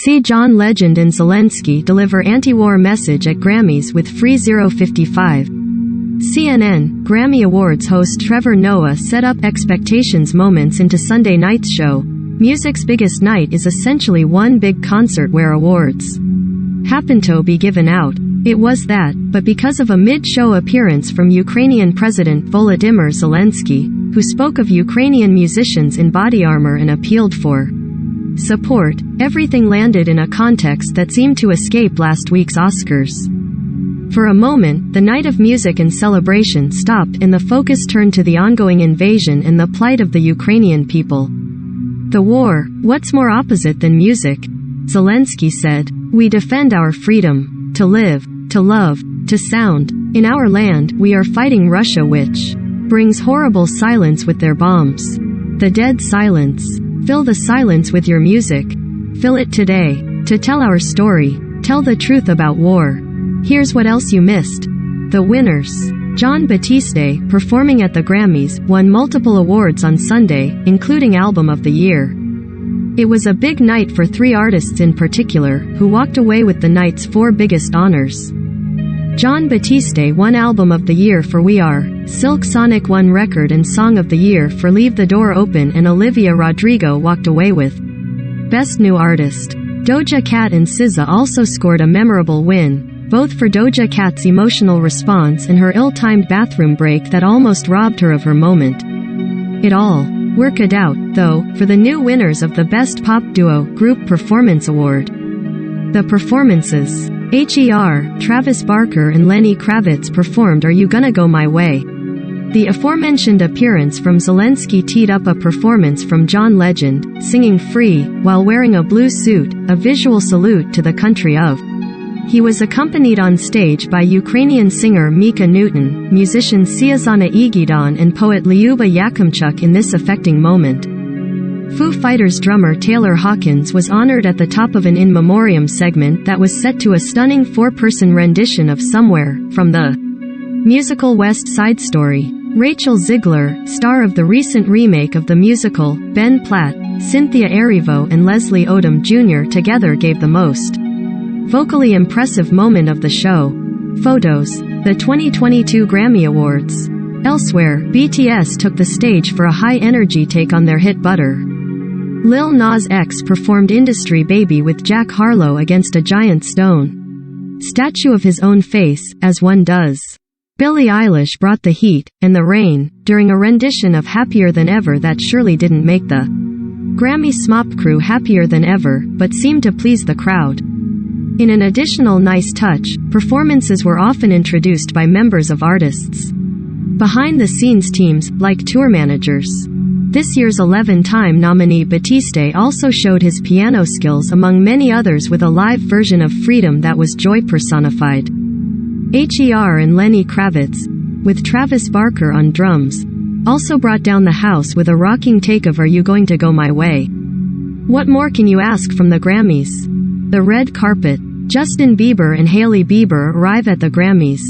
See John Legend and Zelensky deliver anti-war message at Grammys with free 055. CNN, Grammy Awards host Trevor Noah set up expectations moments into Sunday night's show. Music's biggest night is essentially one big concert where awards happen to be given out. It was that, but because of a mid-show appearance from Ukrainian President Volodymyr Zelensky, who spoke of Ukrainian musicians in body armor and appealed for support, everything landed in a context that seemed to escape last week's Oscars. For a moment, the night of music and celebration stopped and the focus turned to the ongoing invasion and the plight of the Ukrainian people. The war, what's more opposite than music? Zelensky said. We defend our freedom to live, to love, to sound. In our land, we are fighting Russia, which brings horrible silence with their bombs. The dead silence. Fill the silence with your music. Fill it today. To tell our story. Tell the truth about war. Here's what else you missed. The winners. Jon Batiste, performing at the Grammys, won multiple awards on Sunday, including Album of the Year. It was a big night for three artists in particular, who walked away with the night's four biggest honors. Jon Batiste won Album of the Year for We Are, Silk Sonic won Record and Song of the Year for Leave the Door Open, and Olivia Rodrigo walked away with Best New Artist. Doja Cat and SZA also scored a memorable win, both for Doja Cat's emotional response and her ill-timed bathroom break that almost robbed her of her moment. It all worked out, though, for the new winners of the Best Pop Duo Group Performance Award. The performances. Her, Travis Barker and Lenny Kravitz performed Are You Gonna Go My Way? The aforementioned appearance from Zelensky teed up a performance from John Legend, singing Free, while wearing a blue suit, a visual salute to the country of. He was accompanied on stage by Ukrainian singer Mika Newton, musician Sviatlana Igidon and poet Lyuba Yakimchuk in this affecting moment. Foo Fighters drummer Taylor Hawkins was honored at the top of an in memoriam segment that was set to a stunning four-person rendition of Somewhere, from the musical West Side Story. Rachel Ziegler, star of the recent remake of the musical, Ben Platt, Cynthia Erivo and Leslie Odom Jr. together gave the most vocally impressive moment of the show. Photos. The 2022 Grammy Awards. Elsewhere, BTS took the stage for a high-energy take on their hit Butter. Lil Nas X performed Industry Baby with Jack Harlow against a giant stone statue of his own face, as one does. Billie Eilish brought the heat and the rain during a rendition of Happier Than Ever that surely didn't make the Grammy SMOP crew happier than ever, but seemed to please the crowd. In an additional nice touch, performances were often introduced by members of artists' behind-the-scenes teams, like tour managers. This year's 11-time nominee Batiste also showed his piano skills among many others with a live version of Freedom that was joy personified. Her and Lenny Kravitz, with Travis Barker on drums, also brought down the house with a rocking take of Are You Going to Go My Way? What more can you ask from the Grammys? The red carpet. Justin Bieber and Hailey Bieber arrive at the Grammys.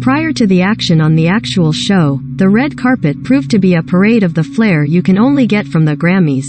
Prior to the action on the actual show, the red carpet proved to be a parade of the flair you can only get from the Grammys.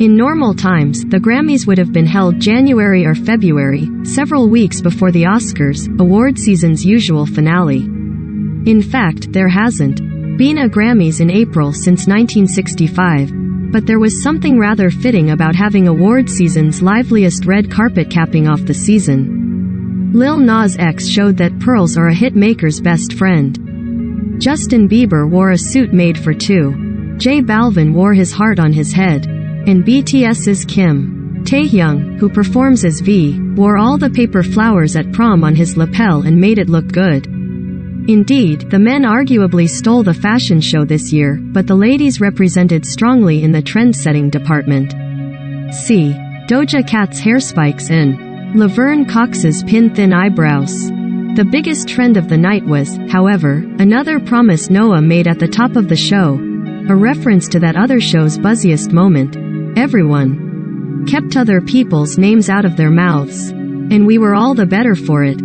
In normal times, the Grammys would have been held January or February, several weeks before the Oscars, award season's usual finale. In fact, there hasn't been a Grammys in April since 1965, but there was something rather fitting about having award season's liveliest red carpet capping off the season. Lil Nas X showed that pearls are a hit maker's best friend. Justin Bieber wore a suit made for two. J Balvin wore his heart on his head. And BTS's Kim Taehyung, who performs as V, wore all the paper flowers at prom on his lapel and made it look good. Indeed, the men arguably stole the fashion show this year, but the ladies represented strongly in the trend-setting department. See Doja Cat's hair spikes and Laverne Cox's pin-thin eyebrows. The biggest trend of the night was, however, another promise Noah made at the top of the show, a reference to that other show's buzziest moment. Everyone kept other people's names out of their mouths, and we were all the better for it.